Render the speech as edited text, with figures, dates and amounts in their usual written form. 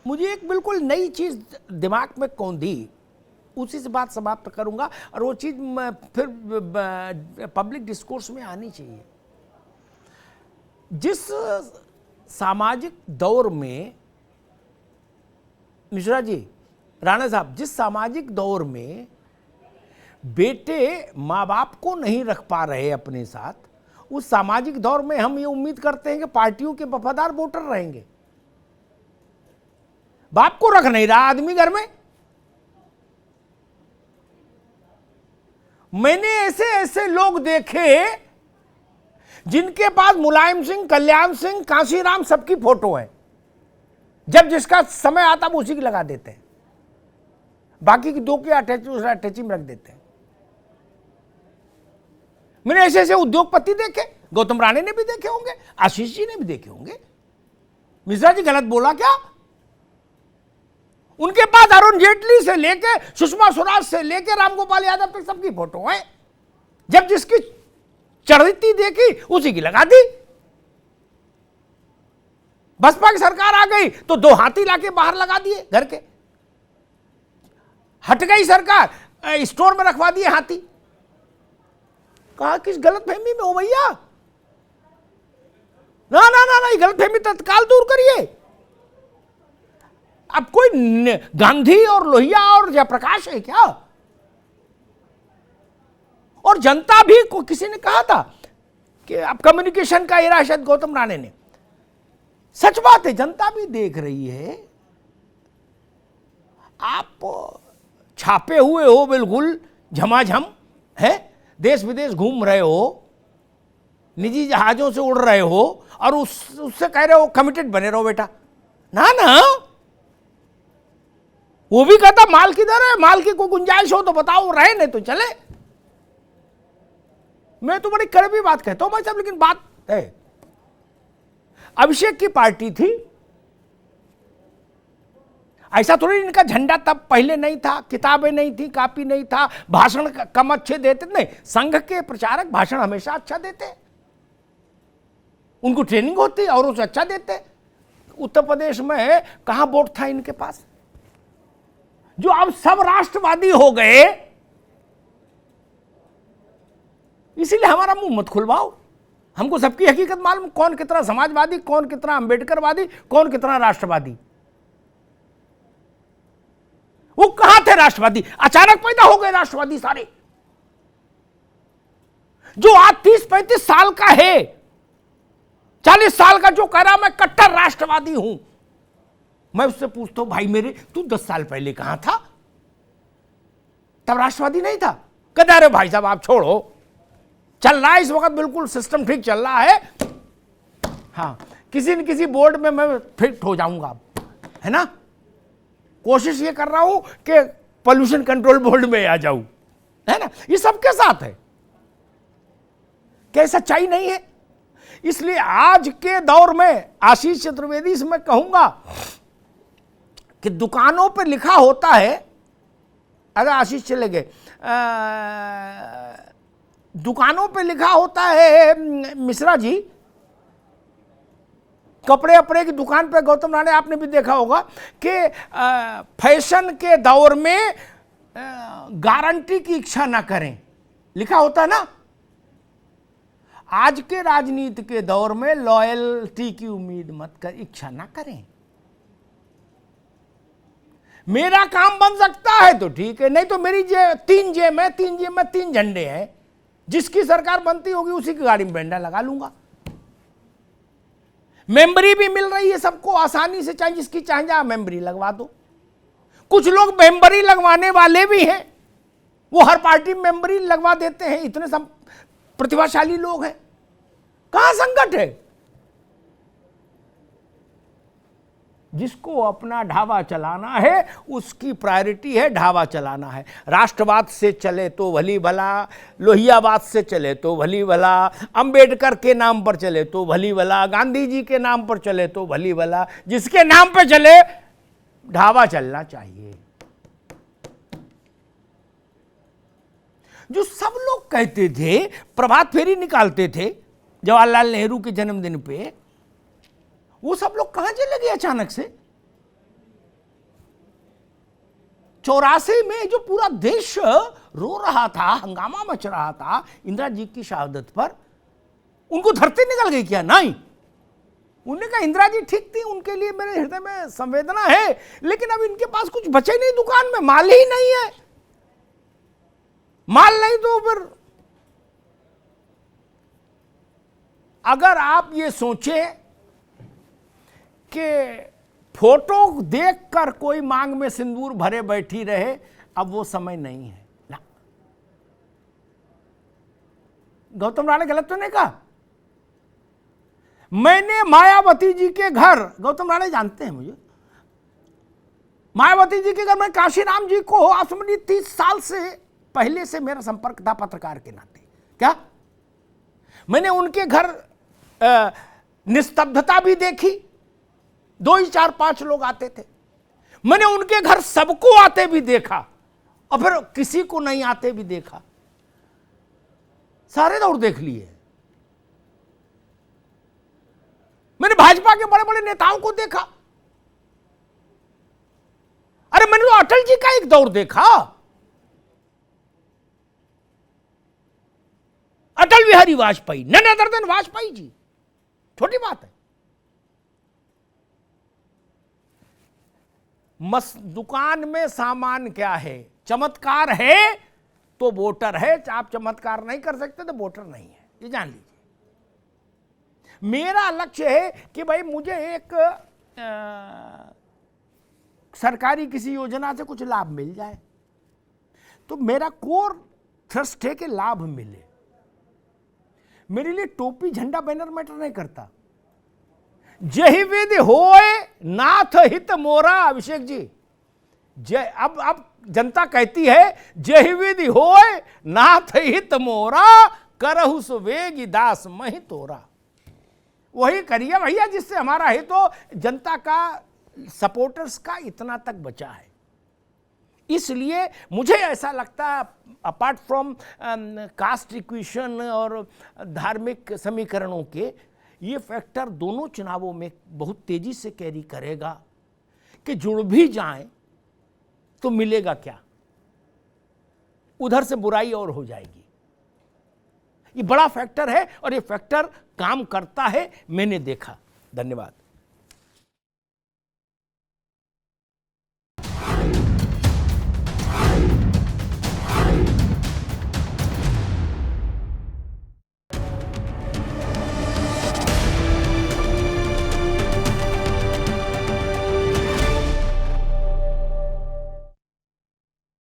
मुझे एक बिल्कुल नई चीज दिमाग में कौंधी, उसी से बात समाप्त करूंगा, और वो चीज फिर पब्लिक डिस्कोर्स में आनी चाहिए। जिस सामाजिक दौर में, मिश्रा जी, राणा साहब, जिस सामाजिक दौर में बेटे माँ बाप को नहीं रख पा रहे अपने साथ, उस सामाजिक दौर में हम ये उम्मीद करते हैं कि पार्टियों के वफादार वोटर रहेंगे। बाप को रख नहीं रहा आदमी घर में। मैंने ऐसे ऐसे लोग देखे जिनके पास मुलायम सिंह, कल्याण सिंह, कांशीराम सबकी फोटो है, जब जिसका समय आता वो उसी की लगा देते हैं, बाकी की दो की अटैची में रख देते हैं। मैंने ऐसे ऐसे उद्योगपति देखे, गौतम राणे ने भी देखे होंगे, आशीष जी ने भी देखे होंगे। मिश्रा जी गलत बोला क्या? उनके पास अरुण जेटली से लेके सुषमा स्वराज से लेके रामगोपाल यादव तक सबकी फोटो है, जब जिसकी चढ़ती देखी उसी की लगा दी। बसपा की सरकार आ गई तो दो हाथी लाके बाहर लगा दिए घर के। हट गई सरकार, स्टोर में रखवा दिए हाथी। कहा किस गलतफहमी में हो भैया? ना ना ना ना, गलतफहमी तत्काल दूर करिए। अब कोई गांधी और लोहिया और जयप्रकाश है क्या? और जनता भी को किसी ने कहा था कि अब कम्युनिकेशन का एरा, शायद गौतम राणे ने। सच बात है, जनता भी देख रही है। आप छापे हुए हो, बिल्कुल झमाझम है, देश विदेश घूम रहे हो, निजी जहाजों से उड़ रहे हो, और उससे कह रहे हो कमिटेड बने रहो बेटा। ना ना, वो भी कहता माल किधर है, माल की कोई गुंजाइश हो तो बताओ, रहे नहीं तो चले। मैं तो बड़ी कड़वी बात कहता हूं भाई साहब, लेकिन बात है। अभिषेक की पार्टी थी, ऐसा थोड़ी इनका झंडा तब पहले नहीं था, किताबें नहीं थी, कॉपी नहीं था, भाषण कम अच्छे देते नहीं। संघ के प्रचारक भाषण हमेशा अच्छा देते, उनको ट्रेनिंग होती और उसे अच्छा देते। उत्तर प्रदेश में कहां वोट था इनके पास? जो अब सब राष्ट्रवादी हो गए, इसीलिए हमारा मुंह मत खुलवाओ। हमको सबकी हकीकत मालूम, कौन कितना समाजवादी, कौन कितना अंबेडकरवादी, कौन कितना राष्ट्रवादी। वो कहां थे राष्ट्रवादी? अचानक पैदा हो गए राष्ट्रवादी सारे। जो आज 30-35 साल का है, 40 साल का, जो कह रहा मैं कट्टर राष्ट्रवादी हूं, मैं उससे पूछता हूं भाई मेरे, तू 10 साल पहले कहां था? तब राष्ट्रवादी नहीं था। कहता अरे भाई साहब आप छोड़ो, चल रहा है इस वक्त, बिल्कुल सिस्टम ठीक चल रहा है। हाँ, किसी न किसी बोर्ड में मैं फिट हो जाऊंगा, है ना। कोशिश ये कर रहा हूं कि पोल्यूशन कंट्रोल बोर्ड में आ जाऊं, है ना। ये सबके साथ है, क्या सच्चाई नहीं है? इसलिए आज के दौर में आशीष चतुर्वेदी से मैं कहूंगा कि दुकानों पर लिखा होता है, अगर आशीष चले गए, दुकानों पे लिखा होता है मिश्रा जी, कपड़े अपड़े की दुकान पे, गौतम राणे आपने भी देखा होगा कि फैशन के दौर में गारंटी की इच्छा ना करें, लिखा होता है ना। आज के राजनीति के दौर में लॉयल्टी की उम्मीद मत कर, इच्छा ना करें। मेरा काम बन सकता है तो ठीक है, नहीं तो मेरी 3 जेब है, 3 जेब में 3 झंडे हैं, जिसकी सरकार बनती होगी उसी की गाड़ी में झंडा लगा लूंगा। मेंबरी भी मिल रही है सबको आसानी से, चाहे जिसकी चाहे जहां मेंबरी लगवा दो। कुछ लोग मेंबरी लगवाने वाले भी हैं, वो हर पार्टी में मेंबरी लगवा देते हैं, इतने सब प्रतिभाशाली लोग हैं। कहां संकट है? जिसको अपना ढाबा चलाना है उसकी प्रायोरिटी है ढाबा चलाना है। राष्ट्रवाद से चले तो भली भला, लोहियावाद से चले तो भली भला, अंबेडकर के नाम पर चले तो भली भला, गांधी जी के नाम पर चले तो भली भला, जिसके नाम पर चले ढाबा चलना चाहिए। जो सब लोग कहते थे, प्रभात फेरी निकालते थे जवाहरलाल नेहरू के जन्मदिन पे, वो सब लोग कहां चले गए अचानक से? 84 में जो पूरा देश रो रहा था, हंगामा मच रहा था इंदिरा जी की शहादत पर, उनको धरती निकल गई क्या? नहीं। उन्होंने कहा इंदिरा जी ठीक थी, उनके लिए मेरे हृदय में संवेदना है, लेकिन अब इनके पास कुछ बचे नहीं, दुकान में माल ही नहीं है। माल नहीं तो फिर अगर आप ये सोचे कि फोटो देखकर कोई मांग में सिंदूर भरे बैठी रहे, अब वो समय नहीं है ना। गौतम राणा गलत तो नहीं कहा। मैंने मायावती जी के घर, गौतम राणा जानते हैं मुझे, मायावती जी के घर में काशीराम जी को आप समझिए 30 साल से पहले से मेरा संपर्क था पत्रकार के नाते। क्या मैंने उनके घर निस्तब्धता भी देखी, 2 ही 4-5 लोग आते थे। मैंने उनके घर सबको आते भी देखा और फिर किसी को नहीं आते भी देखा, सारे दौर देख लिए। मैंने भाजपा के बड़े बड़े नेताओं को देखा। अरे मैंने तो अटल जी का एक दौर देखा, Atal Bihari Vajpayee, none other than Vajpayee ji, छोटी बात है। दुकान में सामान क्या है? चमत्कार है तो वोटर है, आप चमत्कार नहीं कर सकते तो वोटर नहीं है, ये जान लीजिए। मेरा लक्ष्य है कि भाई मुझे एक सरकारी किसी योजना से कुछ लाभ मिल जाए, तो मेरा कोर थ्रस्ट है कि लाभ मिले। मेरे लिए टोपी झंडा बैनर मैटर नहीं करता। जय विधि होए नाथ हित मोरा, अभिषेक जी, जय अब जनता कहती है जय विधि होए नाथ हित मोरा, करहु सुवेगी दास महि तोरा। वही करिए भैया जिससे हमारा हित हो। जनता का, सपोर्टर्स का इतना तक बचा है। इसलिए मुझे ऐसा लगता है अपार्ट फ्रॉम कास्ट इक्वेशन और धार्मिक समीकरणों के, ये फैक्टर दोनों चुनावों में बहुत तेजी से कैरी करेगा कि जुड़ भी जाएं तो मिलेगा क्या, उधर से बुराई और हो जाएगी। ये बड़ा फैक्टर है और ये फैक्टर काम करता है, मैंने देखा। धन्यवाद।